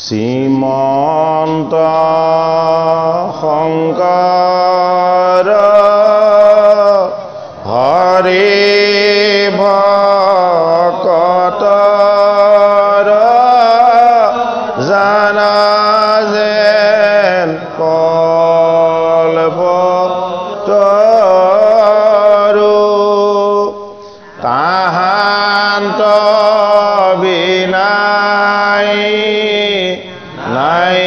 শ্ৰীমন্ত শংকৰ হৰি ভকতৰ জানা যেন কল্পতৰু তাহান্ত বিনাই নাই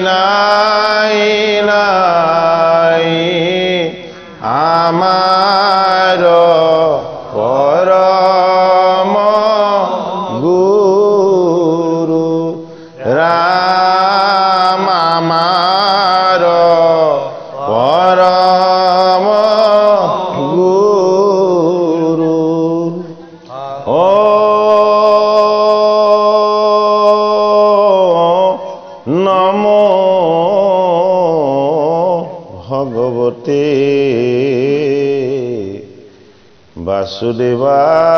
নাই নাই আমাৰ পৰম গুৰু ৰাম আমাৰ পৰম গুৰু নমো ভগৱতে বাসুদেৱায়।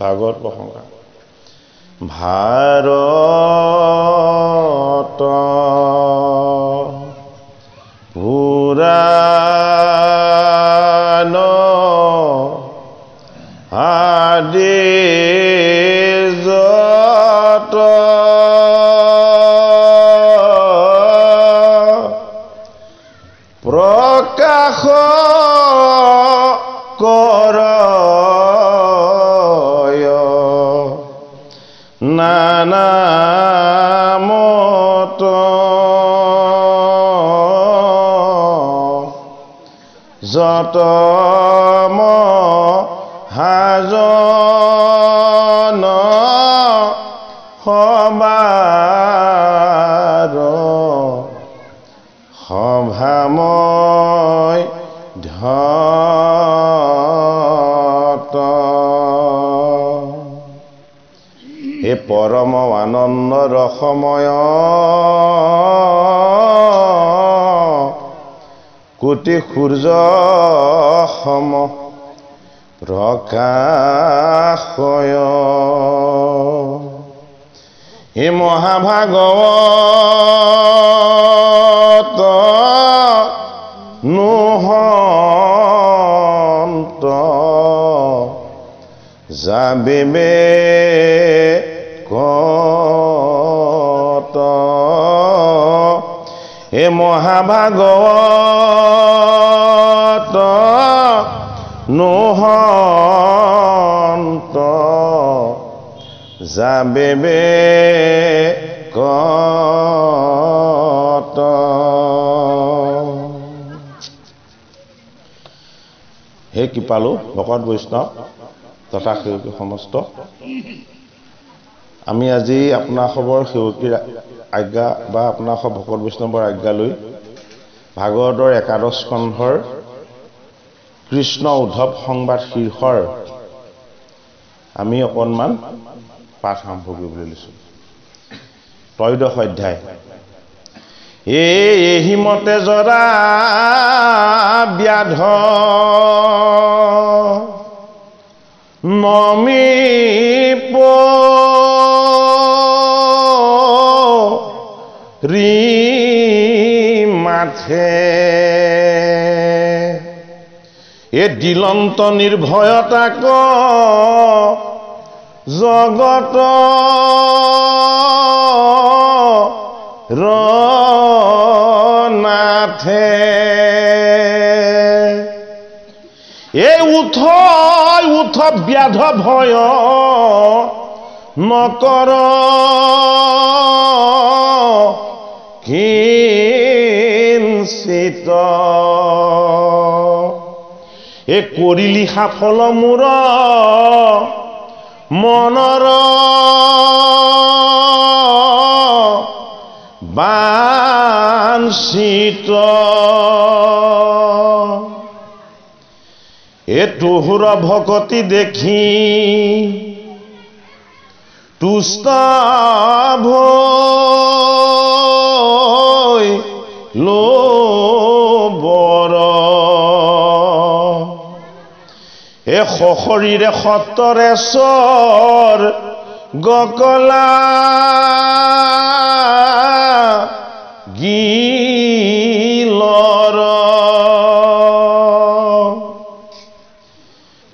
ভাগৱত প্ৰসংগা। ভাৰত পুৰাণ আদি যত প্ৰকাশ কৰয় নানা মত যত মহাজন সবাৰ সভাময় ধত হে পৰম আনন্দ ৰসময় কোটি সূৰ্য সম প্ৰকাশয় হে মহাভাগৱত নোহন্ত যাবিবে কত হে মহাভাগৱত নোহন্ত যাবিবে কত। হে কৃপালু ভকত বৈষ্ণৱ তথা সেৱকী সমস্ত, আমি আজি আপোনাৰ খবৰ সেৱকীৰ আজ্ঞা বা আপোনাৰ ভকত বৈষ্ণৱৰ আজ্ঞা লৈ ভাগৱতৰ একাদশ স্কন্ধৰ কৃষ্ণ উদ্ধৱ সংবাদ শীৰ্ষৰ আমি অকণমান পাঠ আৰম্ভ কৰিবলৈ লৈছোঁ। ত্ৰয়োদশ অধ্যায়। এহিমতে জৰা ব্যাধ নমিপ ৰি মাথে এ দিলন্ত নিৰ্ভয়তাক জগত ৰনাথে এই উঠ উঠ ব্যাধ ভয় নকৰ কিঞ্চিত এ কৰিলি সাফল মোৰ মনৰ বাঞ্ছিত এ তোহুৰ ভকতি দেখি তুষ্ট ভৈ লো বৰ এ শৰীৰে সতৰে চৰ গকলা গিলৰ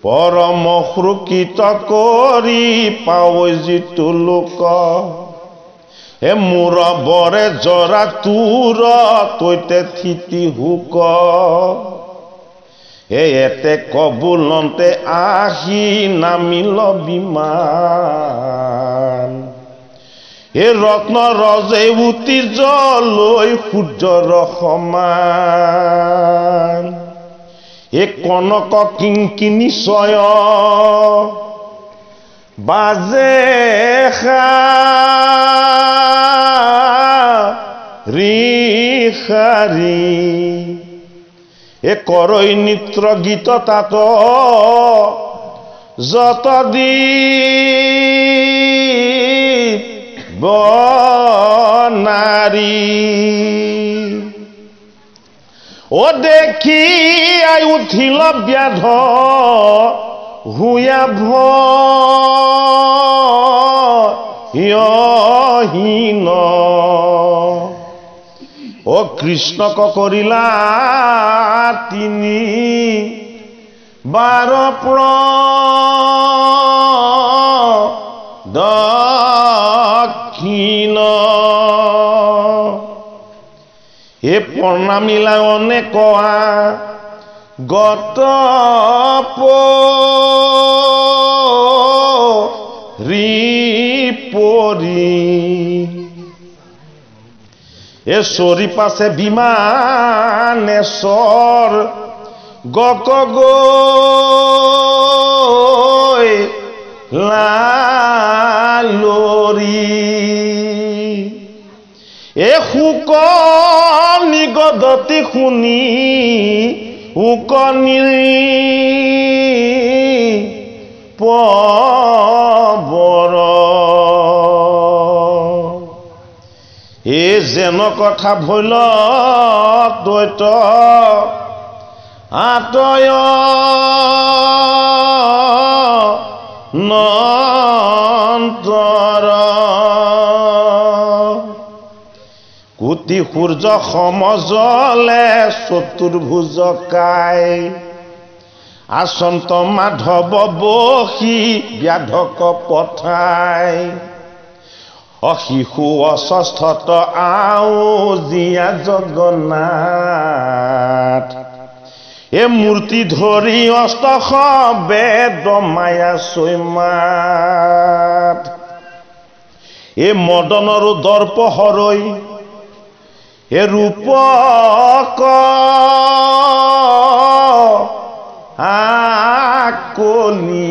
পৰম সুকৃত কৰি পাৱ যিটো লোক মোৰ বৰে জৰা তোৰ তৈতে থিতি হুক এতে কবুলন্তে আহি নামিল বিমান ৰত্ন ৰজে উতি জলৈ সূৰ্যৰ সমান কনক কিংকিনি ছয় বাজে ঋষাৰী কৰৈ নৃত্য গীত তাত যত নাৰী দেখি আই উঠিল ব্যাধ হুয়া ভহীন কৃষ্ণক কৰিলা তিনি বাৰ দক্ষিণ প্ৰণামিলা অনেক গত পৰি চৰি পাছে বিমানেশ্বৰ গক গৈ লালৰি শুক নিগদতি শুনি উকনি পবৰ যেন কথা ভৈল দৈত আতয় নন্তৰ কোটি সূৰ্য সমজলে চতুৰ্ভুজ কাই আচন্ত মাধৱ বসি ব্যাধক পঠাই শিশু অষষ্ঠত আউজিয়া জগন্নাথ মূৰ্তি ধৰি অষ্টশ বেদ মায়া চৈমাত মদনৰো দৰ্প হৰৈ ৰূপক আকলি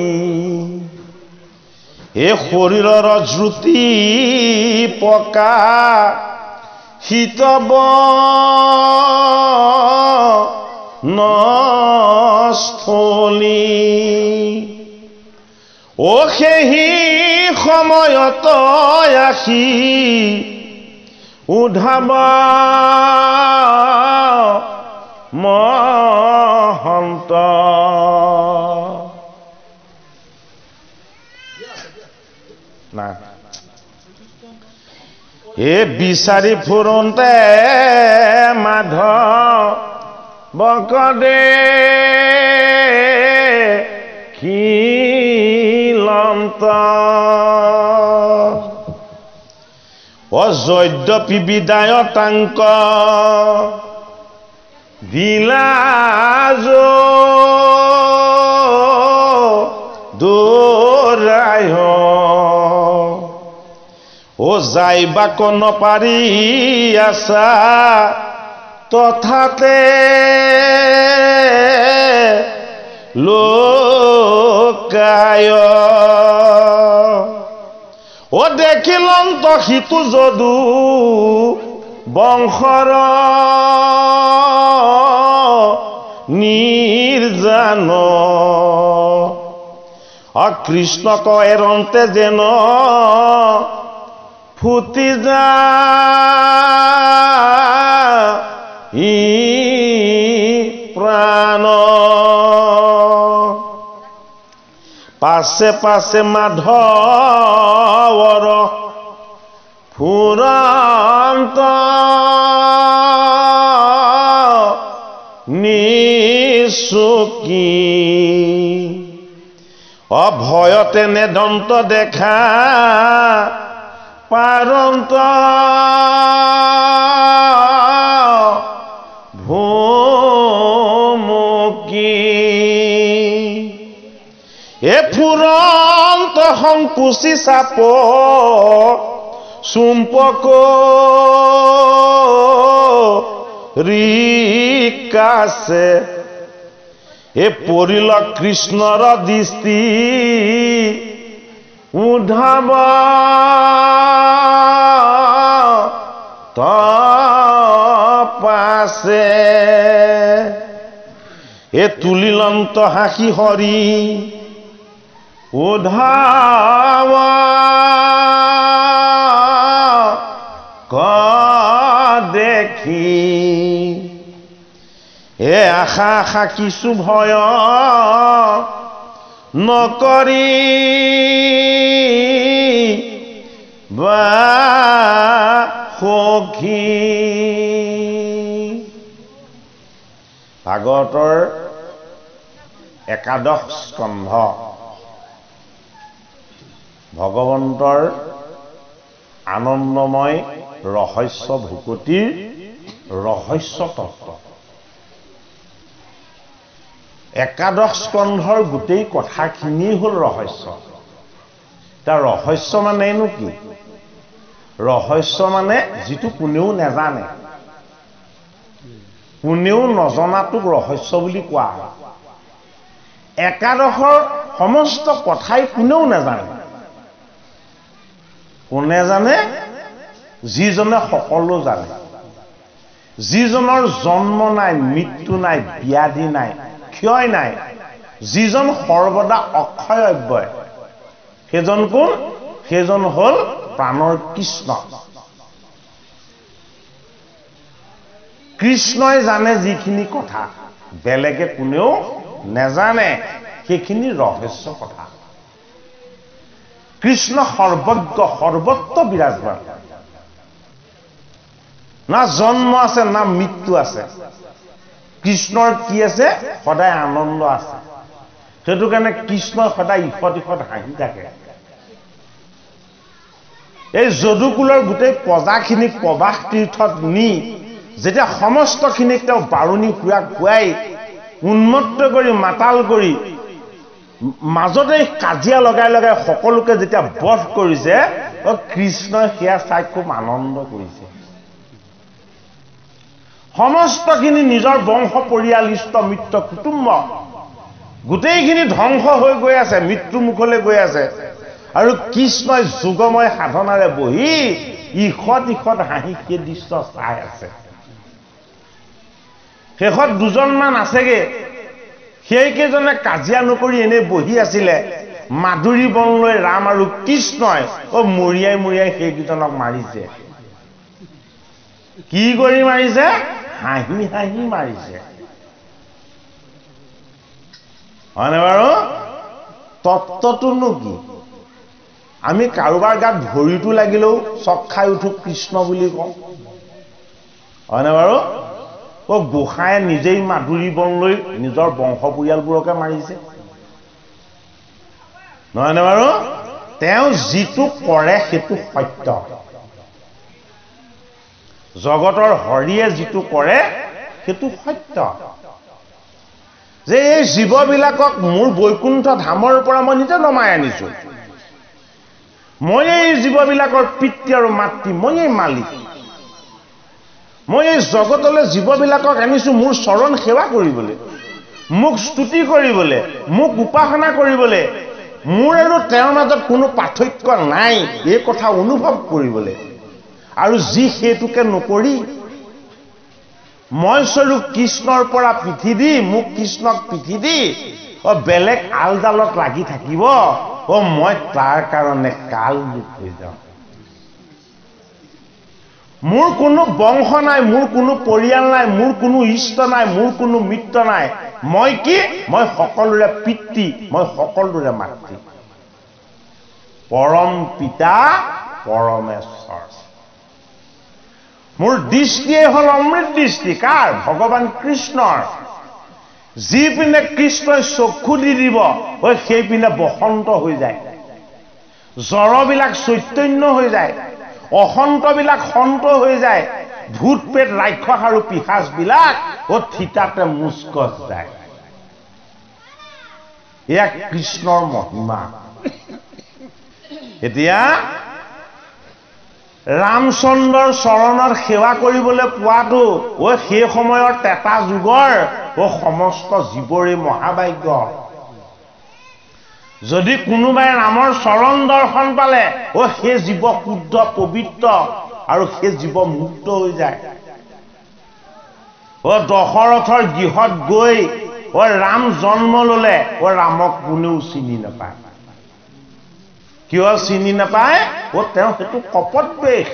শৰীৰৰ জ্যোতি পকা শীতব নস্থলী সেহি সময়ত আহি উধাব মহন্ত না বিচাৰি ফুৰোঁতে মাধৱকদে খিলন্ত যদ্যপি বিদায়তাংক বিলাজ দৌৰাই যাইবাক নপাৰি আছা তথাতে লোকায় দেখিলন্ত সিটো যদু বংশৰ নিৰ্জান কৃষ্ণক এৰন্তে যেন ফুটি যায় প্ৰাণ পাছে পাছে মাধৱৰ ফুৰন্ত নিচুকি অভয়তে নেদন্ত দেখা পাৰন্ত ভূমুকি এ ফুৰন্ত সংকুচি চাপ চুম্পক ৰিকাছে এ পৰিল কৃষ্ণৰ দৃষ্টি উধাব তপাছে এ তুলিলন্ত হাসি হৰি উধাব দেখি এ আশা আশা কিছু ভয় নকৰি বা সখী ভাগৱতৰ একাদশ স্কন্ধ ভগৱন্তৰ আনন্দময় ৰহস্য ভুকতিৰ ৰহস্য তত্ত্ব একাদশ স্কন্ধৰ গোটেই কথাখিনি হ'ল ৰহস্য তাৰ ৰহস্য মানেনো কি ৰহস্য মানে যিটো কোনেও নেজানে কোনেও নজনাটোক ৰহস্য বুলি কোৱা হয় একাদশৰ সমস্ত কথাই কোনেও নেজানে কোনে জানে যিজনে সকলো জানে যিজনৰ জন্ম নাই মৃত্যু নাই ব্যাধি নাই ক্ষয় নাই যিজন সৰ্বদা অক্ষয় অব্যয় সেইজন কোন সেইজন হ'ল প্ৰাণৰ কৃষ্ণ কৃষ্ণই জানে যিখিনি কথা বেলেগে কোনেও নেজানে সেইখিনি ৰহস্য কথা কৃষ্ণ সৰ্বজ্ঞ সৰ্বত্ৰ বিৰাজমান না জন্ম আছে না মৃত্যু আছে কৃষ্ণৰ কি আছে সদায় আনন্দ আছে সেইটো কাৰণে কৃষ্ণ সদায় ইফত ইফত হাঁহি থাকে এই যদুকুলৰ গোটেই প্ৰজাখিনিক প্ৰবাস তীৰ্থত নি যেতিয়া সমস্তখিনিক তেওঁ বাৰুণী খুৰাক খুৱাই উন্মত্ত কৰি মাতাল কৰি মাজতে কাজিয়া লগাই লগাই সকলোকে যেতিয়া বধ কৰিছে কৃষ্ণই সেয়া চাই খুব আনন্দ কৰিছে সমস্তখিনি নিজৰ বংশ পৰিয়াল ইষ্ট মিত্ৰ কুটুম্ব গোটেইখিনি ধ্বংস হৈ গৈ আছে মৃত্যু মুখলৈ গৈ আছে আৰু কৃষ্ণই যোগময় সাধনাৰে বহি ইখত ইখত হাঁহি সেই দৃশ্য চাই আছে শেষত দুজনমান আছেগে সেইকেইজনে কাজিয়া নকৰি এনে বহি আছিলে মাধুৰী বন লৈ ৰাম আৰু কৃষ্ণই মৰিয়াই মৰিয়াই সেইকেইজনক মাৰিছে কি কৰি মাৰিছে হাঁহি হাঁহি মাৰিছে হয়নে বাৰু তত্ত্বটোনো কি আমি কাৰোবাৰ গাত ভৰিটো লাগিলেও চক খাই উঠো কৃষ্ণ বুলি কওঁ হয়নে বাৰু গোসাঁয়ে নিজেই মাধুৰী বন লৈ নিজৰ বংশ পৰিয়ালবোৰকে মাৰিছে নহয়নে বাৰু তেওঁ যিটো কৰে সেইটো সত্য জগতৰ হৰিয়ে যিটো কৰে সেইটো সত্য যে এই জীৱবিলাকক মোৰ বৈকুণ্ঠ ধামৰ পৰা মই নিজে নমাই আনিছো মই এই জীৱবিলাকৰ পিতৃ আৰু মাতৃ মই এই মালিক মই এই জগতলৈ জীৱবিলাকক আনিছো মোৰ চৰণ সেৱা কৰিবলৈ মোক স্তুতি কৰিবলৈ মোক উপাসনা কৰিবলৈ মোৰ আৰু তেওঁৰ মাজত কোনো পাৰ্থক্য নাই এই কথা অনুভৱ কৰিবলৈ আৰু যি সেইটোকে নকৰি মই স্বৰূপ কৃষ্ণৰ পৰা পিঠি দি মোক কৃষ্ণক পিঠি দি বেলেগ আলডালত লাগি থাকিব মই তাৰ কাৰণে কাল দুখ হৈ যাওঁ মোৰ কোনো বংশ নাই মোৰ কোনো পৰিয়াল নাই মোৰ কোনো ইষ্ট নাই মোৰ কোনো মিত্ৰ নাই মই কি মই সকলোৰে পিতৃ মই সকলোৰে মাতৃ পৰম পিতা পৰমেশ্বৰ মোৰ দৃষ্টিয়ে হল অমৃত দৃষ্টি কাৰ ভগৱান কৃষ্ণৰ যি পিনে কৃষ্ণই চক্ষু দি দিব সেই পিনে বসন্ত হৈ যায় জড়বিলাক চৈতন্য হৈ যায় অসন্তবিলাক সন্ত হৈ যায় ভূত পেট ৰাক্ষস আৰু পিশাচবিলাক থিতাতে মুস্কত যায় এয়া কৃষ্ণৰ মহিমা এতিয়া ৰামচন্দ্ৰৰ চৰণত সেৱা কৰিবলৈ পোৱাটো সেই সময়ৰ তেতা যুগৰ সমস্ত জীৱৰে মহাভাগ্য যদি কোনোবাই ৰামৰ চৰণ দৰ্শন পালে সেই জীৱ শুদ্ধ পবিত্ৰ আৰু সেই জীৱ মুক্ত হৈ যায় দশৰথৰ গৃহত গৈ ৰাম জন্ম ললে ৰামক কোনেও চিনি নাপায় কিয় চিনি নাপায় তেওঁ সেইটো কপট বেশ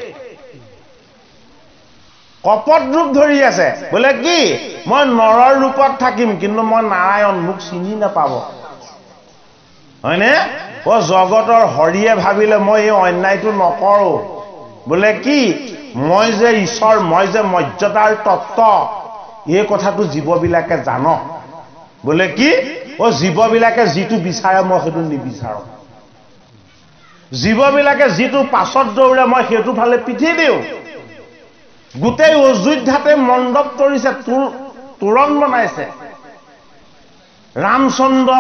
কপট ৰূপ ধৰি আছে বোলে কি মই নৰৰ ৰূপত থাকিম কিন্তু মই নাৰায়ণ মোক চিনি নাপাব হয়নে জগতৰ হৰিয়ে ভাবিলে মই এই অন্যায়টো নকৰো বোলে কি মই যে ঈশ্বৰ মই যে মৰ্যাদাৰ তত্ত্ব এই কথাটো জীৱবিলাকে জানক বোলে কি জীৱবিলাকে যিটো বিচাৰে মই সেইটো নিবিচাৰো জীৱবিলাকে যিটো পাছত দৌৰে মই সেইটো ফালে পিঠি দিওঁ গোটেই অযোধ্যাতে মণ্ডপ তৰিছে তোৰণ বনাইছে ৰামচন্দ্ৰ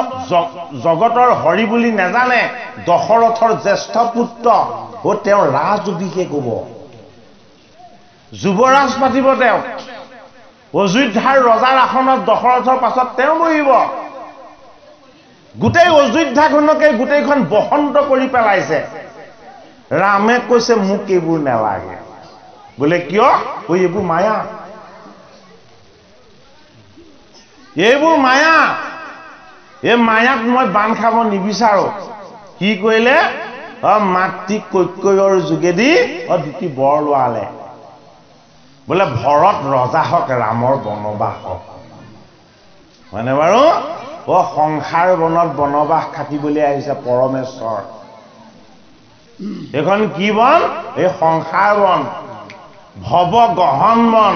জগতৰ হৰি বুলি নাজানে দশৰথৰ জ্যেষ্ঠ পুত্ৰ তেওঁ ৰাজ অভিষেক হ'ব যুৱৰাজ পাতিব তেওঁ অযোধ্যাৰ ৰজাৰ আসনত দশৰথৰ পাছত তেওঁ বহিব গোটেই অযোধ্যাখনকে গোটেইখন বসন্ত কৰি পেলাইছে ৰামে কৈছে মোক এইবোৰ নালাগে বোলে কিয় এইবোৰ মায়া এইবোৰ মায়া এই মায়াত মই বান খাব নিবিচাৰো কি কৰিলে মাতৃ কৈকেয়ীৰ যোগেদি দুটি বৰ লোৱালে বোলে ভৰত ৰজা হওক ৰামৰ বনবাস হওক মানে বাৰু সংসাৰ বনত বনবাস খাটিবলৈ আহিছে পৰমেশ্বৰ এইখন কি বন এই সংসাৰ বন ভৱ গহন বন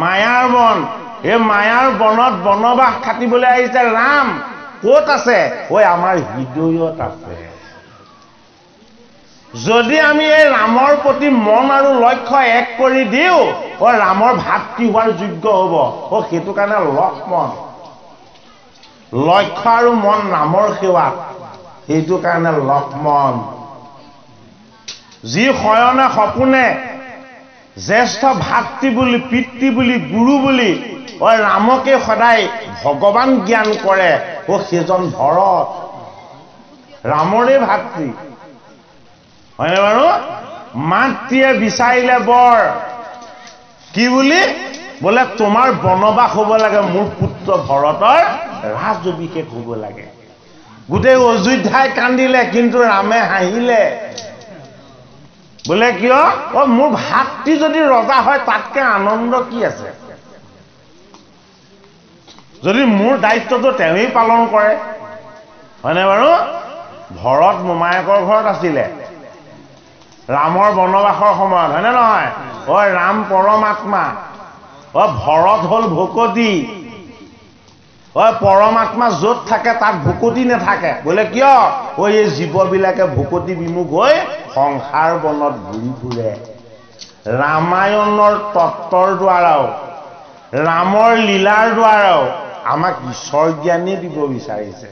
মায়াৰ বন এই মায়াৰ বনত বনবাস খাটিবলৈ আহিছে ৰাম ক'ত আছে আমাৰ হৃদয়ত আছে যদি আমি এই ৰামৰ প্ৰতি মন আৰু লক্ষ্য এক কৰি দিওঁ ৰামৰ ভাতৃ হোৱাৰ যোগ্য হ'ব সেইটো কাৰণে লক্ষ্মণ লক্ষ্য আৰু মন ৰামৰ সেৱাত সেইটো কাৰণে লক্ষ্মণ যি শয়নে সপোনে জ্যেষ্ঠ ভাতৃ বুলি পিতৃ বুলি গুৰু বুলি ৰামকে সদায় ভগৱান জ্ঞান কৰে সেইজন ভৰত ৰামৰে ভাতৃ হয়নে বাৰু মাতৃয়ে বিচাৰিলে বৰ কি বুলি বোলে তোমাৰ বনবাস হ'ব লাগে মোৰ পুত্ৰ ভৰতৰ ৰাজ অভিষেক হ'ব লাগে গোটেই অযোধ্যাই কান্দিলে কিন্তু ৰামে হাঁহিলে বোলে কিয় মোৰ ভাতৃ যদি ৰজা হয় তাতকে আনন্দ কি আছে যদি মোৰ দায়িত্বটো তেওঁই পালন কৰে হয়নে বাৰু ভৰত মোমায়েকৰ ঘৰত আছিলে ৰামৰ বনবাসৰ সময়ত হয়নে নহয় ৰাম পৰমাত্মা ভৰত হল ভকতি পৰমাত্মা য'ত থাকে তাত ভকতি নাথাকে বোলে কিয় এই জীৱবিলাকে ভকতি বিমুখ হৈ সংসাৰ বনত ঘূৰি ফুৰে ৰামায়ণৰ তত্ত্বৰ দ্বাৰাও ৰামৰ লীলাৰ দ্বাৰাও আমাক ঈশ্বৰ জ্ঞানেই দিব বিচাৰিছে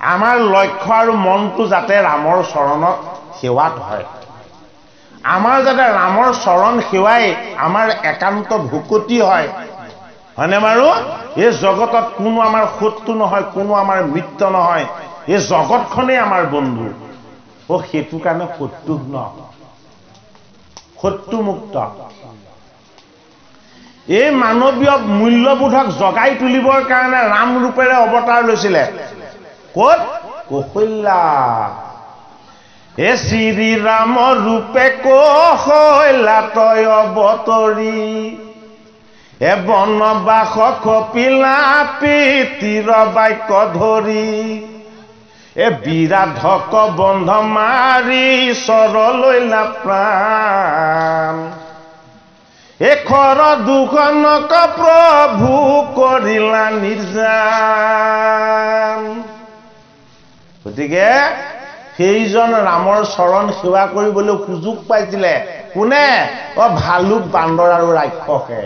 আমাৰ লক্ষ্য আৰু মনটো যাতে ৰামৰ চৰণত সেৱাত হয় আমাৰ যাতে ৰামৰ চৰণ সেৱাই আমাৰ একান্ত ভকতি হয় হয়নে বাৰু এই জগতত কোনো আমাৰ শত্ৰু নহয় কোনো আমাৰ মিত্ৰ নহয় এই জগতখনেই আমাৰ বন্ধু সেইটো কাৰণে শত্ৰুমুক্ত এই মানৱীয় মূল্যবোধক জগাই তুলিবৰ কাৰণে ৰাম ৰূপেৰে অৱতাৰ লৈছিলে ক'ত কৌশল্যা শ্ৰী ৰাম ৰূপে কৌশল্যা তয় অৱতৰী এ বনবাস কপিলা পিতিৰ বাক্য ধৰি এ বিৰাধক বন্ধ মাৰি চৰলৈ প্ৰাণ এখৰ দুখনক প্ৰভু কৰিলা নিৰ্জান। গতিকে সেইজন ৰামৰ চৰণ সেৱা কৰিবলৈ সুযোগ পাইছিলে কোনে? ভালুক বান্দৰ আৰু ৰাক্ষসে।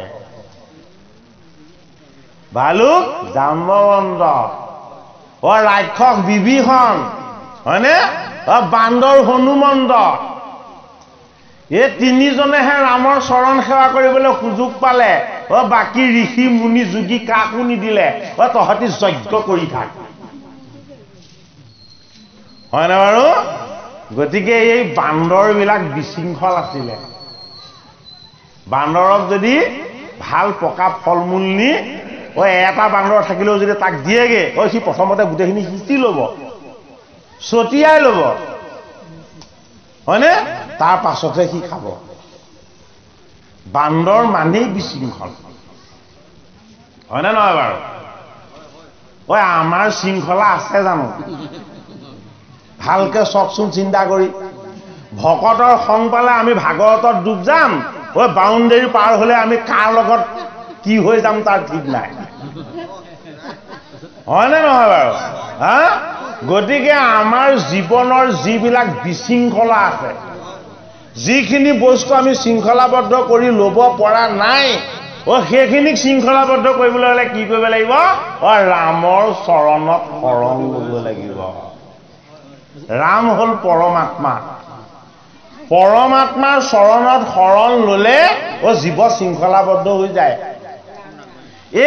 ভালুক জাম্বৱন্ত, ৰাক্ষস বিভীষণ, হয়নে? বান্দৰ হনুমন্ত, এই তিনিজনেহে ৰামৰ চৰণ সেৱা কৰিবলৈ সুযোগ পালে। বাকী ঋষি মুনি যোগী কাকো নিদিলে। তহঁতি যজ্ঞ কৰি থাক, হয়নে বাৰু? গতিকে এই বান্দৰবিলাক বিশৃংখল আছিলে। বান্দৰক যদি ভাল পকা ফল মূল নি এটা বান্দৰ থাকিলেও যদি তাক দিয়েগে, সি প্ৰথমতে গোটেইখিনি সিঁচি ল'ব, ছটিয়াই ল'ব, হয়নে? তাৰ পাছতহে সি খাব। বান্দৰ মানেই বিশৃংখল, হয়নে নহয় বাৰু? আমাৰ শৃংখলা আছে জানো? ভালকে চকচোন চিন্তা কৰি। ভকতৰ সং পালে আমি ভাগৱতত ডুব যাম, বাউণ্ডেৰী পাৰ হলে আমি কাৰ লগত কি হৈ যাম তাৰ ঠিক নাই, হয়নে নহয় বাৰু? গতিকে আমাৰ জীৱনৰ যিবিলাক বিশৃংখলা আছে, যিখিনি বস্তু আমি শৃংখলাবদ্ধ কৰি ল'ব পৰা নাই, সেইখিনিক শৃংখলাবদ্ধ কৰিবলৈ হলে কি কৰিব লাগিব? ৰামৰ চৰণত শৰণ ল'ব লাগিব। ৰাম হ'ল পৰমাত্মা। পৰমাত্মাৰ চৰণত শৰণ ল'লে জীৱ শৃংখলাবদ্ধ হৈ যায়।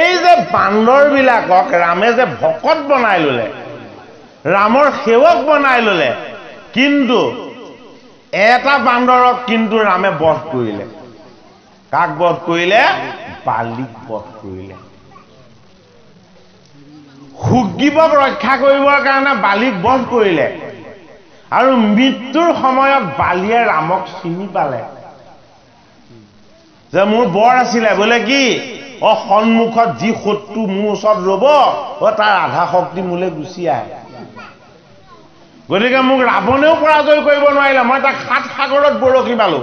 এই যে বান্দৰবিলাকক ৰামে যে ভকত বনাই ল'লে, ৰামৰ সেৱক বনাই ল'লে, কিন্তু এটা বান্দৰক কিন্তু ৰামে বধ কৰিলে। কাক বধ কৰিলে? বালিক বধ কৰিলে। সুগ্ৰীৱক ৰক্ষা কৰিবৰ কাৰণে বালিক বধ কৰিলে। আৰু মৃত্যুৰ সময়ত বালিয়ে ৰামক চিনি পালে যে মোৰ বৰ আছিলে, বোলে কি সন্মুখত যি শত্ৰু মোৰ ওচৰত ৰ'ব, তাৰ আধা শক্তি মোলৈ গুচি আহে। গতিকে মোক ৰাৱণেও পৰাজয় কৰিব নোৱাৰিলে, মই তাক 7 সাগৰত বৰশী বালো।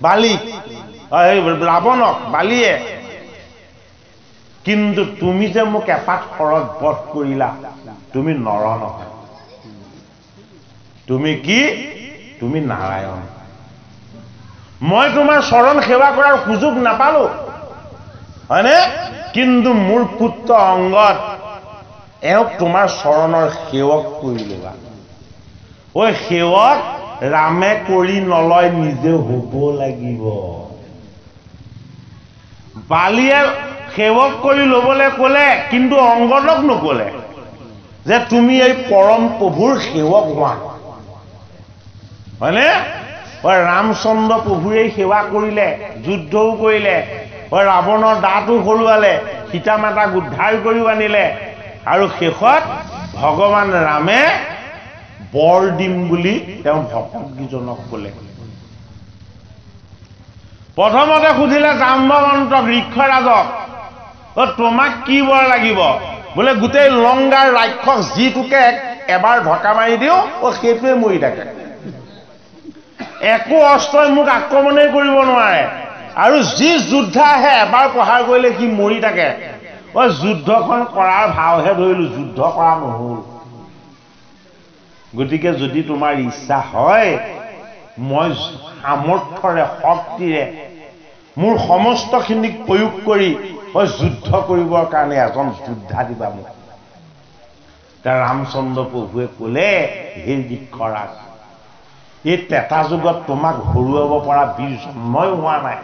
বালিক, ৰাৱণক বালিয়ে। কিন্তু তুমি যে মোক এপাত শৰত বধ কৰিলা, তুমি নৰ নহয়, তুমি কি? তুমি নাৰায়ণ। মই তোমাৰ চৰণ সেৱা কৰাৰ সুযোগ নাপালো, হয়নে? কিন্তু মোৰ পুত্ৰ অংগত এওঁক তোমাৰ চৰণৰ সেৱক কৰি ল'লা। সেৱক ৰামে কৰি নলয়, নিজে হ'ব লাগিব। বালিয়ে সেৱক কৰি ল'বলৈ ক'লে, কিন্তু অংগদক নক'লে যে তুমি এই পৰম প্ৰভুৰ সেৱক হোৱা, হয়নে? ৰামচন্দ্ৰ প্ৰভুৱে সেৱা কৰিলে, যুদ্ধও কৰিলে, ৰাৱণৰ দাঁতো সৰুৱালে, সীতা মাতাক উদ্ধাৰ কৰিও আনিলে, আৰু শেষত ভগৱান ৰামে বৰ দিম বুলি তেওঁ ভকতকেইজনক ক'লে। প্ৰথমতে সুধিলে জাম্বৱন্তক, ঋক্ষৰাজক, তোমাক কি বৰ লাগিব? বোলে গোটেই লংগাৰ ৰাক্ষস যিটোকে এবাৰ ঢকা মাৰি দিওঁ, সেইটোৱে মৰি থাকে। একো অস্ত্ৰই মোক আক্ৰমণেই কৰিব নোৱাৰে, আৰু যি যোদ্ধা আহে এবাৰ প্ৰহাৰ কৰিলে সি মৰি থাকে। যুদ্ধখন কৰাৰ ভাওহে ধৰিলো, যুদ্ধ কৰা নহ'ল। গতিকে যদি তোমাৰ ইচ্ছা হয়, মই সামৰ্থ্যৰে শক্তিৰে মোৰ সমস্তখিনিক প্ৰয়োগ কৰি যুদ্ধ কৰিবৰ কাৰণে এজন যোদ্ধা দিবা মোক। ৰামচন্দ্ৰ প্ৰভুৱে ক'লে, হে ঋক্ষৰাজ, এই ত্ৰেতা যুগত তোমাক হৰুৱাব পৰা বীৰ জন্মই হোৱা নাই।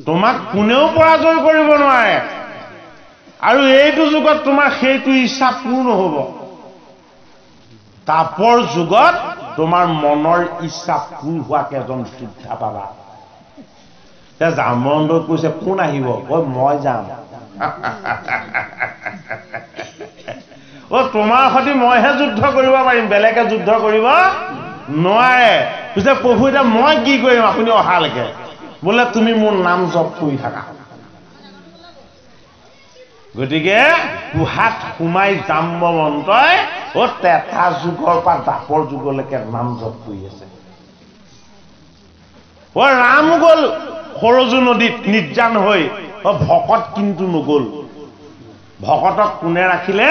তোমাক কোনেও পৰাজয় কৰিব নোৱাৰে, আৰু এইটো যুগত তোমাৰ সেইটো ইচ্ছা পূৰ্ণ হ'ব। তাপৰ যুগত তোমাৰ মনৰ ইচ্ছা পূৰ হোৱাকে এজন যোদ্ধা পাবা। জাম্বৱন্তই কৈছে, কোন আহিব? মই যাম। তোমাৰ সৈতে মইহে যুদ্ধ কৰিব পাৰিম, বেলেগে যুদ্ধ কৰিব নোৱাৰে। কৈছে, প্ৰভু এতিয়া মই কি কৰিম আপুনি অহালৈকে? বোলে তুমি মোৰ নাম জপ কৰি থাকা গতিকে গুহাত সোমাই জাম্বৱন্তই তেতা যুগৰ পৰা দাপৰ যুগলৈকে নাম জপ কৰি আছে ৰাম গ'ল সৰজু নদীত নিৰ্জান হৈ ভকত কিন্তু নগ'ল ভকতক কোনে ৰাখিলে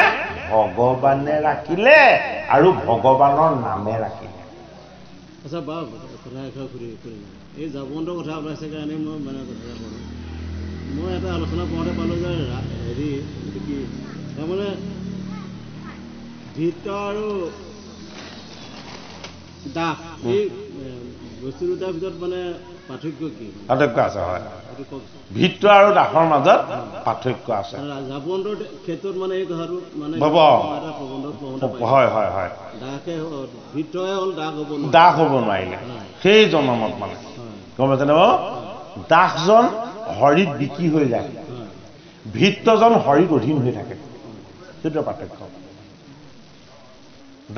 ভগৱানে ৰাখিলে আৰু ভগৱানৰ নামে ৰাখিলে আচ্ছা বা কথা এষাৰ এই জাবন্তৰ কথা ওলাইছে কাৰণে মই মানে কথা ক'লোঁ মই এটা আলোচনা কৰোঁতে পালোঁ যে হেৰি এইটো কি তাৰমানে ভিত আৰু দাস এই বস্তু দুটাৰ ভিতৰত মানে পাৰ্থক্য কি পাৰ্থক্য আছে হয় ভিত আৰু দাসৰ মাজত পাৰ্থক্য আছে জাবন্তৰ ক্ষেত্ৰত মানে এই কথাটো মানে হয় হয় হয় দাসে ভিতৰে হ'ল দাস হ'ব নোৱাৰিলে সেই জনমত মানে গম পাইছেনে বাৰু দাসজন হৰিত বিকি হৈ যায় ভিত্তজন হৰিত অধীন হৈ থাকে সেইটো পাৰ্থক্য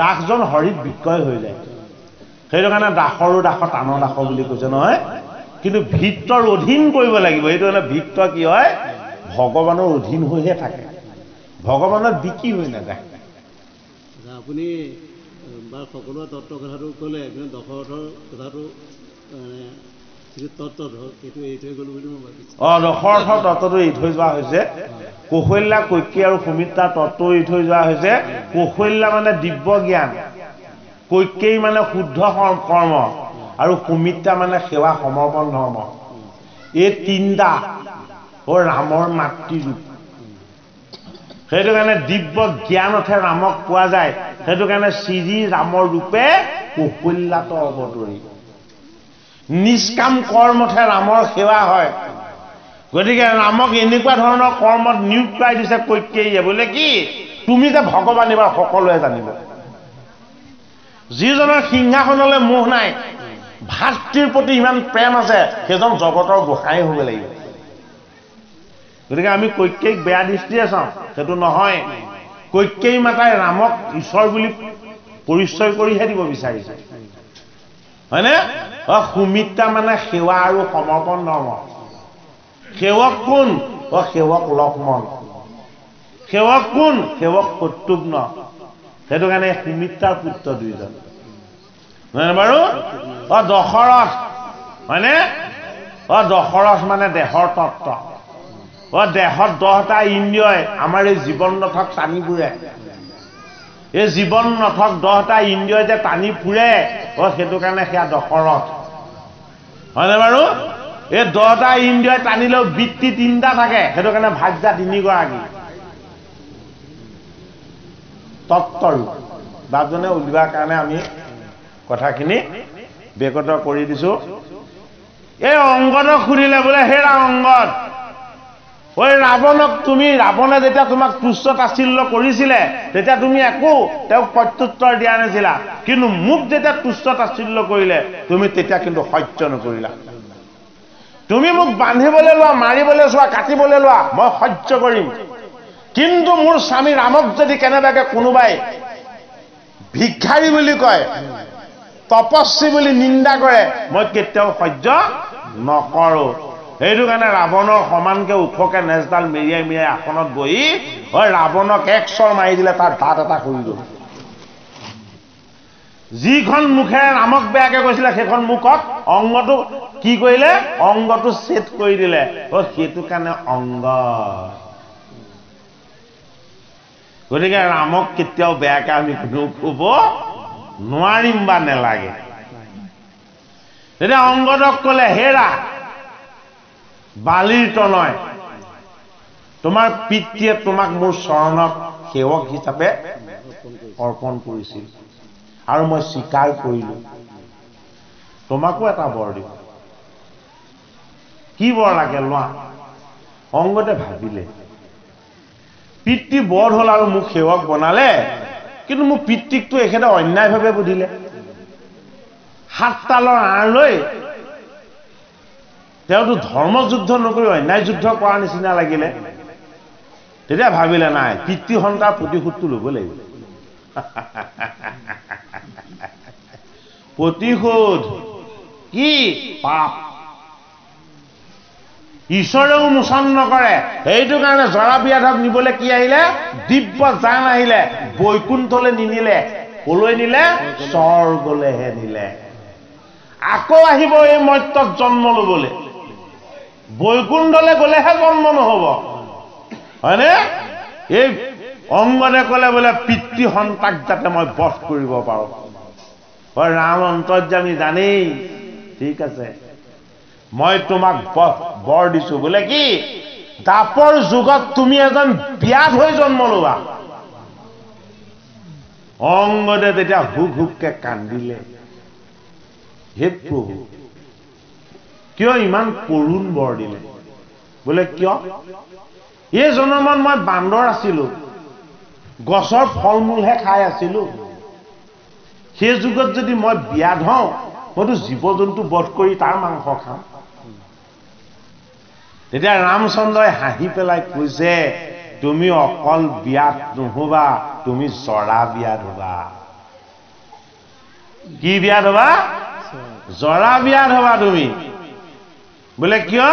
দাসজন হৰিত বিক্ৰয় হৈ যায় সেইটো কাৰণে দাসৰো দাসত আনৰ দাস বুলি কৈছে নহয় কিন্তু ভিত্তৰ অধীন কৰিব লাগিব এইটো মানে ভিত্ত কি হয় ভগৱানৰ অধীন হৈহে থাকে ভগৱানৰ বিকি হৈ নাযায় আপুনি বা সকলোৱে তত্ত্ব কথাটো ক'লে কিন্তু দশৰথৰ কথাটো দশৰথৰ তত্ত্বটো এৰি থৈ যোৱা হৈছে কৌশল্যা কৈকেয়ী আৰু সুমিত্ৰাৰ তত্ত্ব এৰি থৈ যোৱা হৈছে কৌশল্যা মানে দিব্য জ্ঞান কৈকেয়ী মানে শুদ্ধ কৰ্ম আৰু সুমিত্ৰা মানে সেৱা সমৰ্পণ ধৰ্ম এই তিনিটা ৰামৰ মাতৃৰূপ সেইটো কাৰণে দিব্য জ্ঞানতহে ৰামক পোৱা যায় সেইটো কাৰণে শ্ৰী ৰামৰ ৰূপে কৌশল্যাত অৱতৰি নিষ্কাম কৰ্মতহে ৰামৰ সেৱা হয় গতিকে ৰামক এনেকুৱা ধৰণৰ কৰ্মত নিয়োগ কৰাই দিছে কৈকেয়ীয়ে বোলে কি তুমি যে ভগৱান এবাৰ সকলোৱে জানিব যিজনৰ সিংহাসনলৈ মোহ নাই ভাতৃৰ প্ৰতি ইমান প্ৰেম আছে সেইজন জগতৰ গোসাঁই হ'ব লাগিব গতিকে আমি কৈকেয়ীক বেয়া দৃষ্টিৰে চাওঁ সেইটো নহয় কৈকেয়ী মাতাই ৰামক ঈশ্বৰ বুলি পৰিচয় কৰিহে দিব বিচাৰিছে হয়নে সুমিত্ৰা মানে সেৱা আৰু সমৰ্পণ ধৰ্ম সেৱক কোন সেৱক লক্ষ্মণ সেৱক কোন সেৱক শত্ৰুঘ্ন সেইটো কাৰণে সুমিত্ৰাৰ পুত্ৰ দুইজন নহয় বাৰু দশৰথ হয়নে দশৰথ মানে দেহৰ তত্ত্ব দেহত 10টা ইন্দ্ৰিয়ই আমাৰ এই জীৱন নথক টানি ফুৰে এই জীৱন নথক 10টা ইন্দ্ৰিয়ই যে টানি ফুৰে সেইটো কাৰণে সেয়া দশৰথ হয়নে বাৰু এই 10টা ইন্দ্ৰিয়ই টানিলেও বৃত্তি 3টা থাকে সেইটো কাৰণে ভাৰ্যা 3 গৰাকী তত্ত্বৰূপ বাপজনে উলিওৱাৰ কাৰণে আমি কথাখিনি বেকত কৰি দিছো এই অংগদক সুধিলে বোলে হেৰা অংগদ ৰাৱণক তুমি ৰাৱণে যেতিয়া তোমাক তুচ্ছ তাচ্ছিল্য কৰিছিলে তেতিয়া তুমি একো তেওঁক প্ৰত্যুত্তৰ দিয়া নাছিলা কিন্তু মোক যেতিয়া তুচ্ছ তাচ্ছিল্য কৰিলে তুমি তেতিয়া কিন্তু সহ্য নকৰিলা তুমি মোক বান্ধিবলৈ লোৱা মাৰিবলৈ চোৱা কাটিবলৈ লোৱা মই সহ্য কৰিম কিন্তু মোৰ স্বামী ৰামক যদি কেনেবাকে কোনোবাই ভিক্ষাৰী বুলি কয় তপস্বী বুলি নিন্দা কৰে মই কেতিয়াও সহ্য নকৰো সেইটো কাৰণে ৰাৱণৰ সমানকে ওখকে নেজডাল মেৰিয়াই মেৰিয়াই আসনত বহি ৰাৱণক এক চৰ মাৰি দিলে তাৰ দাঁত এটা সৰি গ'ল যিখন মুখেৰে ৰামক বেয়াকে কৈছিলে সেইখন মুখত অংগটো কি কৰিলে অংগটো ছেট কৰি দিলে সেইটো কাৰণে অংগ গতিকে ৰামক কেতিয়াও বেয়াকে আমি কোনেও ক'ব নোৱাৰিম বা নেলাগে তেতিয়া অংগদক ক'লে হেৰা বালিৰ তনয় তোমাৰ পিতৃয়ে তোমাক মোৰ চৰণত সেৱক হিচাপে অৰ্পণ কৰিছিল আৰু মই স্বীকাৰ কৰিলো তোমাকো এটা বৰ দিম কি বৰ লাগে লোৱা অংগদে ভাবিলে পিতৃ বধ হ'ল আৰু মোক সেৱক বনালে কিন্তু মোৰ পিতৃকটো এখেতে অন্যায়ভাৱে বুধিলে 7 তালৰ আঁৰ লৈ তেওঁতো ধৰ্মযুদ্ধ নকৰি অন্যায় যুদ্ধ কৰাৰ নিচিনা লাগিলে তেতিয়া ভাবিলে নাই পিতৃ সন্তাৰ প্ৰতিশোধটো ল'ব লাগিব প্ৰতিশোধ কি পাপ ঈশ্বৰেও মোচন নকৰে সেইটো কাৰণে জৰা ব্যাধক নিবলৈ কি আহিলে দিব্য যান আহিলে বৈকুণ্ঠলৈ নিনিলে কলৈ নিলে স্বৰ্গলৈহে নিলে আকৌ আহিব এই মৰ্ত্যত জন্ম ল'বলৈ বৈকুণ্ঠলৈ গ'লেহে জন্ম নহ'ব হয়নে এই অংগনে ক'লে বোলে পিতৃ সন্তাক যাতে মই বধ কৰিব পাৰোঁ হয় ৰাম অন্তৰ্যামী জানেই ঠিক আছে মই তোমাক বৰ দিছো বোলে কি দাপৰ যুগত তুমি এজন ব্যাধ হৈ জন্ম ল'বা অংগদে তেতিয়া হুক হুককে কান্দিলে হে প্ৰভু কিয় ইমান কৰুণ বৰ দিলে বোলে কিয় এই জন্মত মই বান্দৰ আছিলো গছৰ ফল মূলহে খাই আছিলো সেই যুগত যদি মই ব্যাধ হওঁ মইতো জীৱ জন্তু বধ কৰি তাৰ মাংস খাম তেতিয়া ৰামচন্দ্ৰই হাঁহি পেলাই কৈছে তুমি অকল ব্যাধ নহবা তুমি জৰা ব্যাধ হবা কি ব্যাধ হবা জৰা ব্যাধ হবা তুমি বোলে কিয়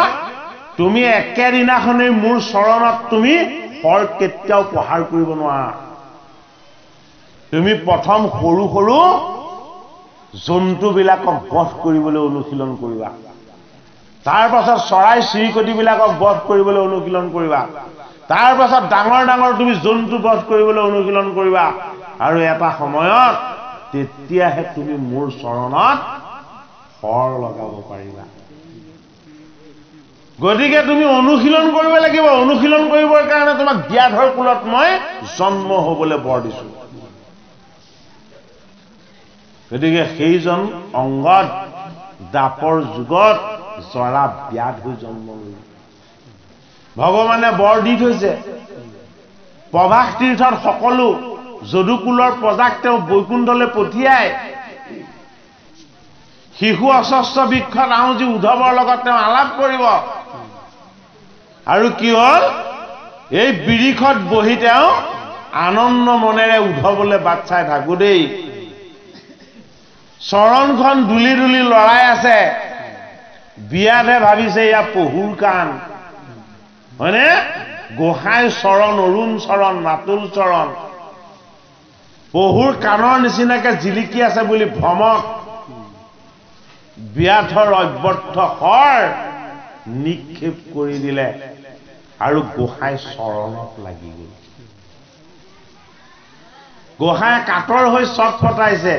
তুমি একেদিনাখনেই মোৰ চৰণত তুমি ফল কেতিয়াও প্ৰহাৰ কৰিব নোৱাৰা তুমি প্ৰথম সৰু সৰু জন্তুবিলাকক বধ কৰিবলৈ অনুশীলন কৰিবা তাৰ পাছত চৰাই চিৰিকটিবিলাকক বধ কৰিবলৈ অনুশীলন কৰিবা তাৰ পাছত ডাঙৰ ডাঙৰ তুমি জন্তু বধ কৰিবলৈ অনুশীলন কৰিবা আৰু এটা সময়ত তেতিয়াহে তুমি মোৰ চৰণত ফল লগাব পাৰিবা গতিকে তুমি অনুশীলন কৰিব লাগিব অনুশীলন কৰিবৰ কাৰণে তোমাক ব্যাধৰ কুলত মই জন্ম হ'বলৈ বৰ দিছো গতিকে সেইজন অংগত দাপৰ যুগত জৰা ব্যাধ হৈ জন্ম ল'লে ভগৱানে বৰ দি থৈছে প্ৰভাস তীৰ্থত সকলো যদুকুলৰ প্ৰজাক তেওঁ বৈকুণ্ঠলৈ পঠিয়াই শিশু অস্বস্থ বৃক্ষত আউজি উদ্ধৱৰ লগত তেওঁ আলাপ কৰিব আৰু কি হ'ল এই বিৰিখত বহি তেওঁ আনন্দ মনেৰে উদ্ধৱলৈ বাট চাই থাকো দেই চৰণখন দুলি দুলি লৰাই আছে বিয়াতে ভাবিছে ইয়া পহুৰ কাণ হয়নে গোসাঁই চৰণ অৰুণ চৰণ মাতুল চৰণ পহুৰ কাণৰ নিচিনাকে জিলিকি আছে বুলি ভ্ৰমত ব্যাধৰ অব্যৰ্থ শৰ নিক্ষেপ কৰি দিলে আৰু গোসাঁই চৰণত লাগি গ'ল গোসাঁই কাতৰ হৈ চট ফটাইছে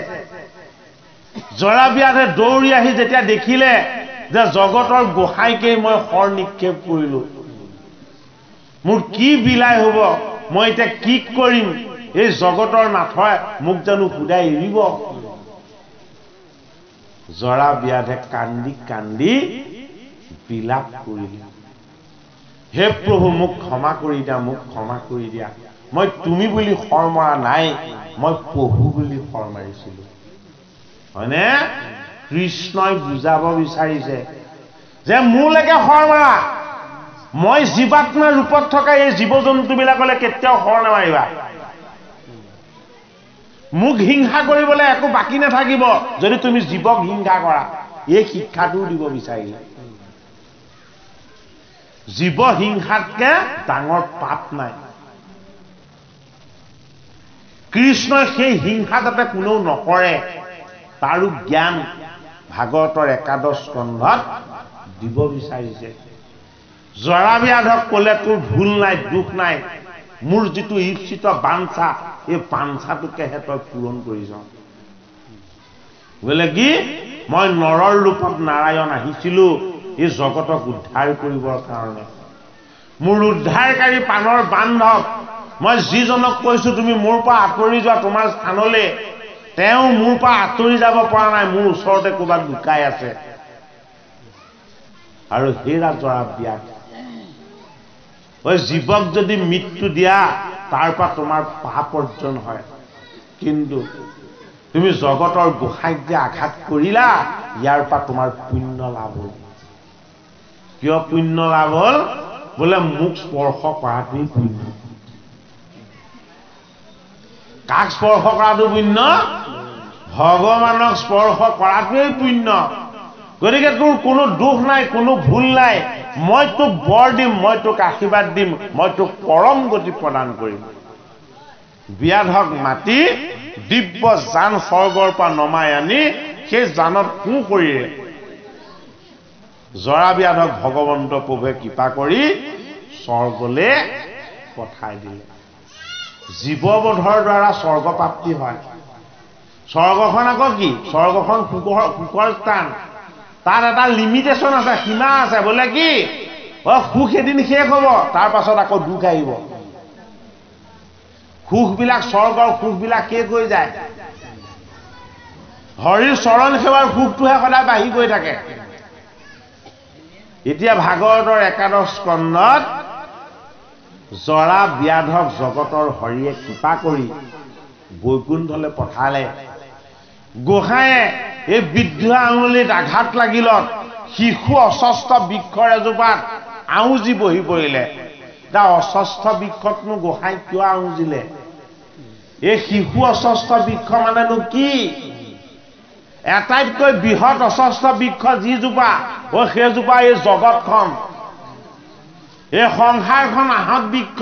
জৰা ব্যাধে দৌৰি আহি যেতিয়া দেখিলে যে জগতৰ গোসাঁইকেই মই শৰ নিক্ষেপ কৰিলো মোৰ কি বিলাই হ'ব মই এতিয়া কি কৰিম এই জগতৰ নাথই মোক জানো খুদাই এৰিব জৰা ব্যাধে কান্দি কান্দি বিলাপ কৰিলে হে প্ৰভু মোক ক্ষমা কৰি দিয়া মই তুমি বুলি শৰ মৰা নাই মই পহু বুলি শৰ মাৰিছিলো হয়নে কৃষ্ণই বুজাব বিচাৰিছে যে মোলৈকে শৰ মাৰা মই জীৱাত্মাৰ ৰূপত থকা এই জীৱ জন্তুবিলাকলৈ কেতিয়াও শৰ নামাৰিবা মোক হিংসা কৰিবলৈ একো বাকী নাথাকিব যদি তুমি জীৱক হিংসা কৰা এই শিক্ষাটো দিব বিচাৰিলে জীৱ হিংসাতকে ডাঙৰ পাপ নাই কৃষ্ণই সেই হিংসা যাতে কোনেও নকৰে তাৰো জ্ঞান ভাগৱতৰ একাদশ স্কন্ধত দিব বিচাৰিছে জৰা ব্যাধক ক'লে তোৰ ভুল নাই দুখ নাই মোৰ যিটো ঈপ্সিত বাঞ্ছা এই বাঞ্ছাটোকেহে তই পূৰণ কৰিছ বোলে কি মই নৰৰ ৰূপত নাৰায়ণ আহিছিলো এই জগতক উদ্ধাৰ কৰিবৰ কাৰণে মোৰ উদ্ধাৰকাৰী পানৰ বান্ধৱ মই যিজনক কৈছো তুমি মোৰ পৰা আঁতৰি যোৱা তোমাৰ স্থানলৈ তেওঁ মোৰ পৰা আঁতৰি যাব পৰা নাই মোৰ ওচৰতে ক'ৰবাত লুকাই আছে আৰু হেৰা জৰা ব্যাধ জীৱক যদি মৃত্যু দিয়া তাৰ পৰা তোমাৰ পাপ অৰ্জন হয় কিন্তু তুমি জগতৰ গোসাঁইক যে আঘাত কৰিলা ইয়াৰ পৰা তোমাৰ পুণ্য লাভ হ'ল কিয় পুণ্য লাভ হ'ল বোলে মোক স্পৰ্শ কৰাটোৱেই পুণ্য কাক স্পৰ্শ কৰাটো পুণ্য ভগৱানক স্পৰ্শ কৰাটোৱেই পুণ্য গতিকে তোৰ কোনো দোষ নাই কোনো ভুল নাই মই তোক বৰ দিম, মই তোক আশীৰ্বাদ দিম, মই তোক পৰম গতি প্ৰদান কৰিম। ব্যাধক মাতি দিব্য যান স্বৰ্গৰ পৰা নমাই আনি সেই জানত সোঁ কৰি জৰা ব্যাধক ভগৱন্ত প্ৰভুৱে কৃপা কৰি স্বৰ্গলৈ পঠাই দিলে। জীৱবোধৰ দ্বাৰা স্বৰ্গপ্ৰাপ্তি হয়। স্বৰ্গখন আকৌ কি? স্বৰ্গখন সুখৰ স্থান। তাত এটা লিমিটেশ্যন আছে, সীমা আছে। বোলে কি সুখ এদিন শেষ হ'ব, তাৰ পাছত আকৌ দুখ আহিব। সুখবিলাক, স্বৰ্গৰ সুখবিলাক শেষ হৈ যায়। হৰিৰ চৰণ সেৱাৰ সুখটোহে সদায় বাঢ়ি গৈ থাকে। এতিয়া ভাগৱতৰ একাদশ স্কন্ধত জৰা ব্যাধক জগতৰ হৰিয়ে কৃপা কৰি বৈকুণ্ঠলৈ পঠালে। গোসাঁয়ে এই বিদ্ধা আঙুলিত আঘাত লাগিলত শিশু অস্বস্থ বৃক্ষৰ এজোপাত আউজি বহি পৰিলে। তাৰ অস্বস্থ বৃক্ষতনো গোসাঁই কিয় আউজিলে? এই শিশু অস্বস্থ বৃক্ষ মানেনো কি? এটাইতকৈ বৃহৎ অস্বস্থ বৃক্ষ যিজোপা, সেইজোপা এই জগতখন, এই সংসাৰখন আহত বৃক্ষ,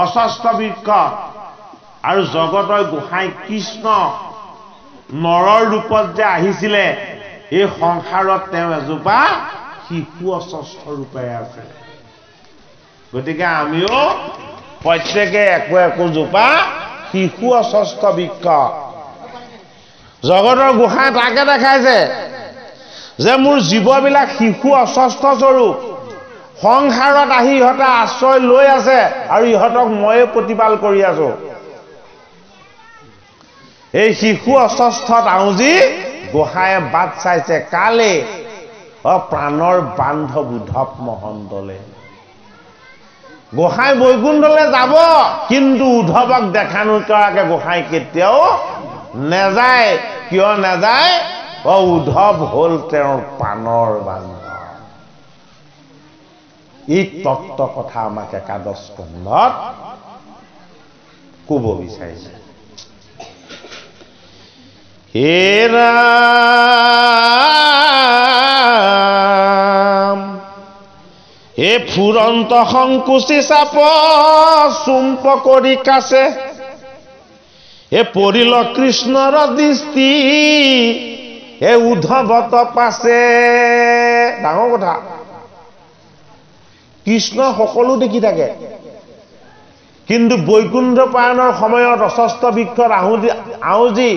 অস্বস্থ বৃক্ষ। আৰু জগতৰ গোসাঁই কৃষ্ণ নৰৰ ৰূপত যে আহিছিলে, এই সংসাৰত তেওঁ এজোপা শিশু অস্বস্থ ৰূপেৰে আছে। গতিকে আমিও প্ৰত্যেকে একোজোপা শিশু অস্বস্থ বৃক্ষ। জগতৰ গোসাঁই তাকে দেখাইছে যে মোৰ জীৱবিলাক শিশু অস্বস্থ স্বৰূপ। সংসাৰত আহি ইহঁতে আশ্ৰয় লৈ আছে আৰু ইহঁতক ময়ে প্ৰতিপাল কৰি আছো। এই শিশু অস্বস্থত আউজি গোসাঁয়ে বাট চাইছে কালে? প্ৰাণৰ বান্ধৱ উদ্ধৱ মহন্তলে। গোসাঁই বৈকুণ্ঠলৈ যাব, কিন্তু উদ্ধৱক দেখা নকৰাকে গোসাঁই কেতিয়াও নেযায়। কিয় নেযায়? উদ্ধৱ হ'ল তেওঁৰ প্ৰাণৰ বান্ধৱ। এই তত্ত্ব কথা আমাক একাদশ স্কন্ধত ক'ব বিচাৰিছে। হে ৰাম, হে ফুৰন্ত সংকুচি চাপ চুম্প কৰি কাছে, হে পৰিল কৃষ্ণৰ দৃষ্টি হে উদ্ধৱত পাছে। ডাঙৰ কথা। কৃষ্ণ সকলো দেখি থাকে, কিন্তু বৈকুণ্ঠ পায়নৰ সময়ত অস্বস্থ বৃক্ষত আউজি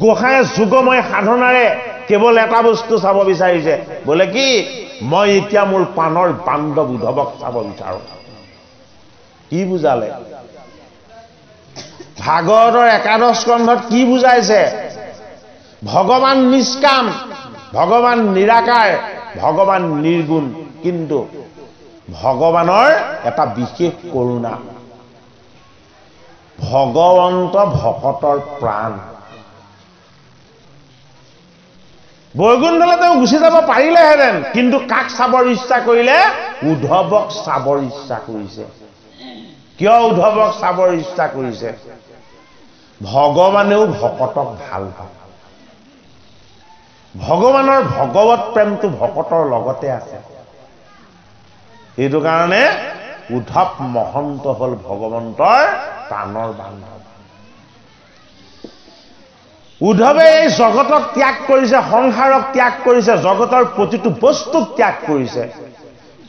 গোসাঁয়ে যোগময় সাধনাৰে কেৱল এটা বস্তু চাব বিচাৰিছে। বোলে কি? মই এতিয়া মোৰ প্ৰাণৰ বান্ধৱ উদ্ধৱক চাব বিচাৰো। কি বুজালে? ভাগৱতৰ একাদশ স্কন্ধত কি বুজাইছে? ভগৱান নিষ্কাম, ভগৱান নিৰাকাৰ, ভগৱান নিৰ্গুণ, কিন্তু ভগৱানৰ এটা বিশেষ কৰোণা। ভগৱন্ত ভকতৰ প্ৰাণ। বৈকুণ্ঠলৈ তেওঁ গুচি যাব পাৰিলেহেঁতেন, কিন্তু কাক চাবৰ ইচ্ছা কৰিলে? উদ্ধৱক চাবৰ ইচ্ছা কৰিছে। কিয় উদ্ধৱক চাবৰ ইচ্ছা কৰিছে? ভগৱানেও ভকতক ভাল পায়। ভগৱানৰ ভগৱত প্ৰেমটো ভকতৰ লগতে আছে। সেইটো কাৰণে উদ্ধৱ মহন্ত হ'ল ভগৱন্তৰ প্ৰাণৰ বান্ধৱ। উদ্ধৱে এই জগতক ত্যাগ কৰিছে, সংসাৰক ত্যাগ কৰিছে, জগতৰ প্ৰতিটো বস্তুক ত্যাগ কৰিছে।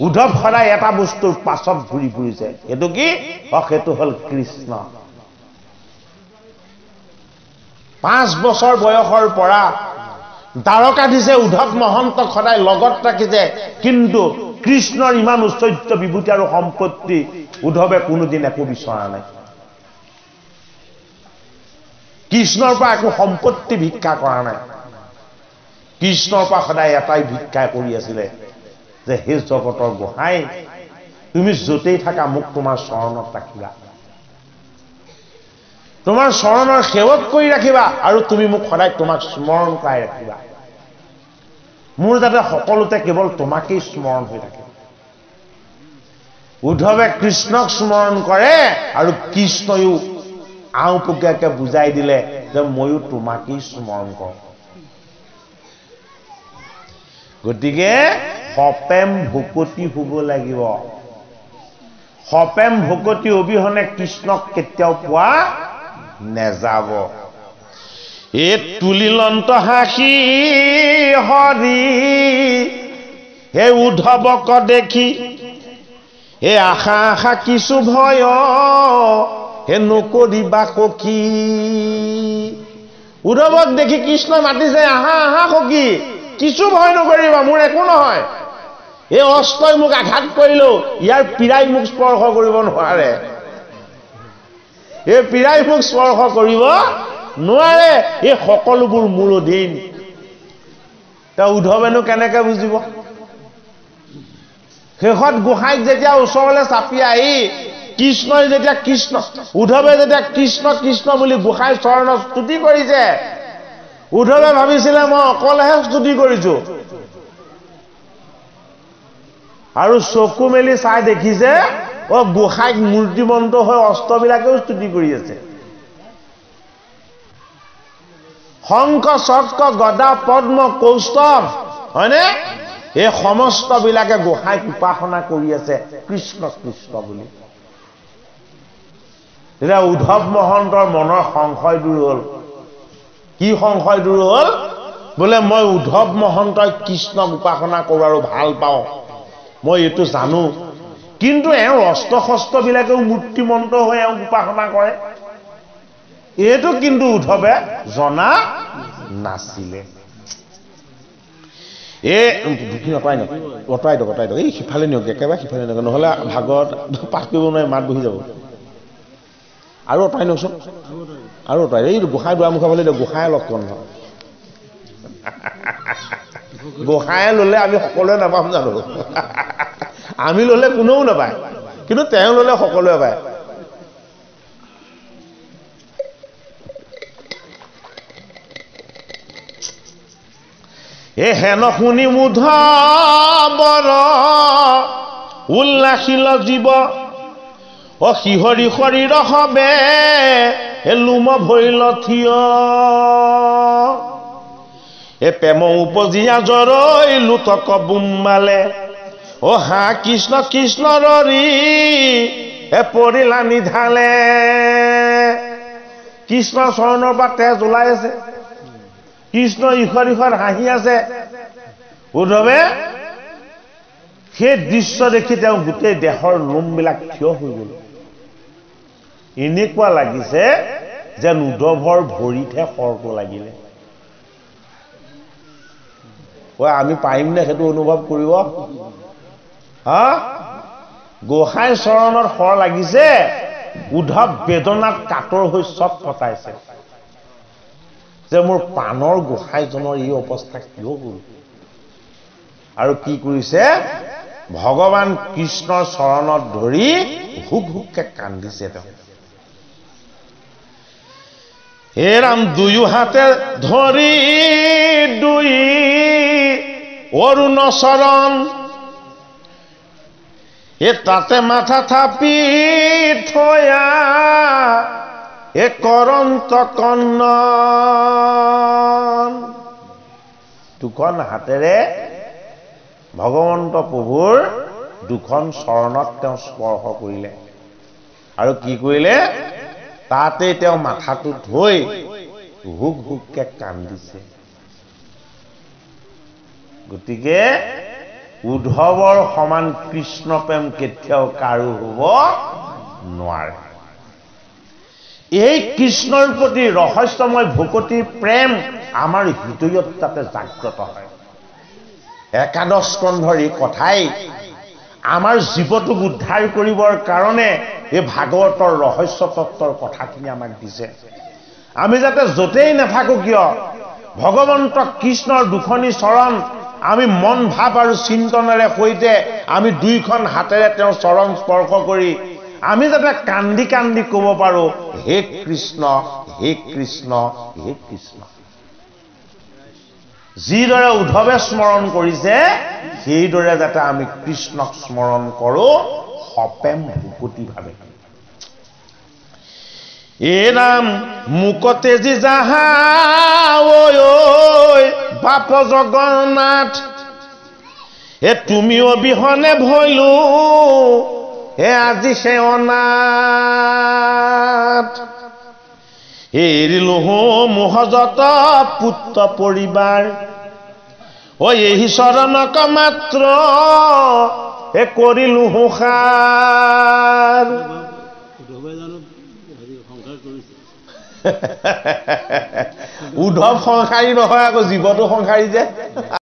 উদ্ধৱ সদায় এটা বস্তুৰ পাছত ঘূৰি ফুৰিছে। সেইটো কি? সেইটো হ'ল কৃষ্ণ। 5 বছৰ বয়সৰ পৰা দ্বাৰকাধীশে উদ্ধৱ মহন্তক সদায় লগত ৰাখিছে, কিন্তু কৃষ্ণৰ ইমান ঐশ্বৰ্য বিভূতি আৰু সম্পত্তি উদ্ধৱে কোনোদিন একো বিচৰা নাই। কৃষ্ণৰ পৰা একো সম্পত্তি ভিক্ষা কৰা নাই। কৃষ্ণৰ পৰা সদায় এটাই ভিক্ষা কৰি আছিলে যে হে জগতৰ গোসাঁই, তুমি য'তেই থাকা মোক তোমাৰ চৰণত ৰাখিবা, তোমাৰ চৰণৰ সেৱক কৰি ৰাখিবা, আৰু তুমি মোক সদায় তোমাক স্মৰণ কৰাই ৰাখিবা। মোৰ যাতে সকলোতে কেৱল তোমাকেই স্মৰণ হৈ থাকে। উদ্ধৱে কৃষ্ণক স্মৰণ কৰে, আৰু কৃষ্ণয়ো আওপকীয়াকে বুজাই দিলে যে ময়ো তোমাকেই স্মৰণ কৰোঁ। গতিকে সপেম ভকতি হ'ব লাগিব সপেম ভকতি অবিহনে কৃষ্ণক কেতিয়াও পোৱা নেযাব এ তুলিলন্ত হাসি হৰি হে উদ্ধৱক দেখি হে আশা আশা কিছু ভয় হে নকৰিবা সখী উদ্ধৱক দেখি কৃষ্ণ মাতিছে আহা আহা সখী কিছু ভয় নকৰিবা মোৰ একো নহয় এই অস্ত্ৰই মোক আঘাত কৰিলো ইয়াৰ পীড়াই মোক স্পৰ্শ কৰিব নোৱাৰে এই পীড়াই মোক স্পৰ্শ কৰিব নোৱাৰে এই সকলোবোৰ মোৰ অধীন তা উদ্ধৱেনো কেনেকৈ বুজিব শেষত গোসাঁইক যেতিয়া ওচৰলৈ চাপি আহি কৃষ্ণই যেতিয়া কৃষ্ণ উদ্ধৱে যেতিয়া কৃষ্ণ কৃষ্ণ বুলি গোসাঁই চৰণত স্তুতি কৰিছে উদ্ধৱে ভাবিছিলে মই অকলেহে স্তুতি কৰিছো আৰু চকু মেলি চাই দেখিছে ও গোসাঁইক মূৰ্তিমন্ত হৈ অস্ত্ৰবিলাকেও স্তুতি কৰি আছে শংখ চক্ৰ গদা পদ্ম কৌস্তভ হয়নে এই সমস্ত বিলাকে গোসাঁইক উপাসনা কৰি আছে কৃষ্ণ কৃষ্ণ বুলি তেতিয়া উদ্ধৱ মহন্তৰ মনৰ সংশয় দূৰ হ'ল কি সংশয় দূৰ হ'ল বোলে মই উদ্ধৱ মহন্তই কৃষ্ণক উপাসনা কৰোঁ আৰু ভাল পাওঁ মই এইটো জানো কিন্তু এওঁৰ অস্ত্ৰ শস্ত্ৰবিলাকেও মূৰ্তিমন্ত হৈ এওঁক উপাসনা কৰে এইটো কিন্তু উদ্ধৱে জনা নাছিলে অঁতৰাই দিয়ক এই সিফালে নিয়ক একেবাৰে সিফালে নিয়ক নহ'লে ভাগত পাঠ কৰিব নোৱাৰি মাত বহি যাব আৰু অঁতৰাই নিয়কচোন আৰু অঁতৰাই এই গোসাঁই দুৱাৰমুখৰ ফালে দিয়ক গোসাঁয়ে লক্ষণ নহয় গোসাঁয়ে ল'লে আমি সকলোৱে নাপাম জানো আমি ল'লে কোনেও নাপায় কিন্তু তেওঁ ল'লে সকলোৱে পায় এ হেন শুনি উদ্ধৱৰ উল্লাসিল জীৱ অ শিহৰি শৰীৰ হবে হে লুম ভৰিল থিয় এ প্ৰেম উপজিয়া জৰৈ লুতক বুম্বালে অ হা কৃষ্ণ কৃষ্ণ ৰৰি এ পৰিলা নিধালে কৃষ্ণ চৰণৰ পৰা তেজ ওলাই আছে কৃষ্ণ ইশৰ ইশৰ হাঁহি আছে উদ্ধৱে সেই দৃশ্য দেখি তেওঁ গোটেই দেহৰ নোমবিলাক থিয় হৈ গ'ল এনেকুৱা লাগিছে যেন উদ্ধৱৰ ভৰিতহে খৰটো লাগিলে আমি পাৰিমনে সেইটো অনুভৱ কৰিব হা গোসাঁই চৰণত খৰ লাগিছে উদ্ধৱ বেদনাত কাতৰ হৈ চব ফটাইছে যে মোৰ পানৰ গোসাঁইজনৰ এই অৱস্থা কিয় হ'ল আৰু কি কৰিছে ভগৱান কৃষ্ণৰ চৰণত ধৰি হুক হুককে কান্দিছে তেওঁ হে ৰাম দুয়ো হাতে ধৰি দুই অৰুণ চৰণ এ তাতে মাথা থাপি থয়া এ কৰন্ত কন্নন দুখন হাতেৰে ভগৱন্ত প্ৰভুৰ দুখন চৰণত তেওঁ স্পৰ্শ কৰিলে আৰু কি কৰিলে তাতে তেওঁ মাথাটো থৈ হুক হুককে কান্দিছে গতিকে উদ্ধৱৰ সমান কৃষ্ণ প্ৰেম কেতিয়াও কাৰো হ'ব নোৱাৰে এই কৃষ্ণৰ প্ৰতি ৰহস্যময় ভকতি প্ৰেম আমাৰ হৃদয়ত তাতে জাগ্ৰত হয় একাদশ স্কন্ধৰ এই কথাই আমাৰ জীৱটোক উদ্ধাৰ কৰিবৰ কাৰণে এই ভাগৱতৰ ৰহস্য তত্ত্বৰ কথাখিনি আমাক দিছে আমি যাতে য'তেই নাথাকো কিয় ভগৱন্ত কৃষ্ণৰ দুখনি চৰণ আমি মন ভাৱ আৰু চিন্তনেৰে সৈতে আমি দুইখন হাতেৰে তেওঁৰ চৰণ স্পৰ্শ কৰি আমি যাতে কান্দি কান্দি ক'ব পাৰো হে কৃষ্ণ হে কৃষ্ণ হে কৃষ্ণ যিদৰে উদ্ধৱে স্মৰণ কৰিছে সেইদৰে যাতে আমি কৃষ্ণক স্মৰণ কৰো সপেম ভকতি ভাৱে এ ৰাম মুকতে যি যাহা ঐ বাপ জগন্নাথ এ তুমি অবিহনে ভইলো এ আজি সে অনাথ এৰিলো মোহজত পুত্ৰ পৰিবাৰ ঐ এই চৰণক মাত্ৰ এ কৰিলো সাৰ উদ্ধৱে জানো হেৰি সংসাৰ কৰিছে উদ্ধৱ সংসাৰী নহয় আকৌ জীৱটো সংসাৰী যে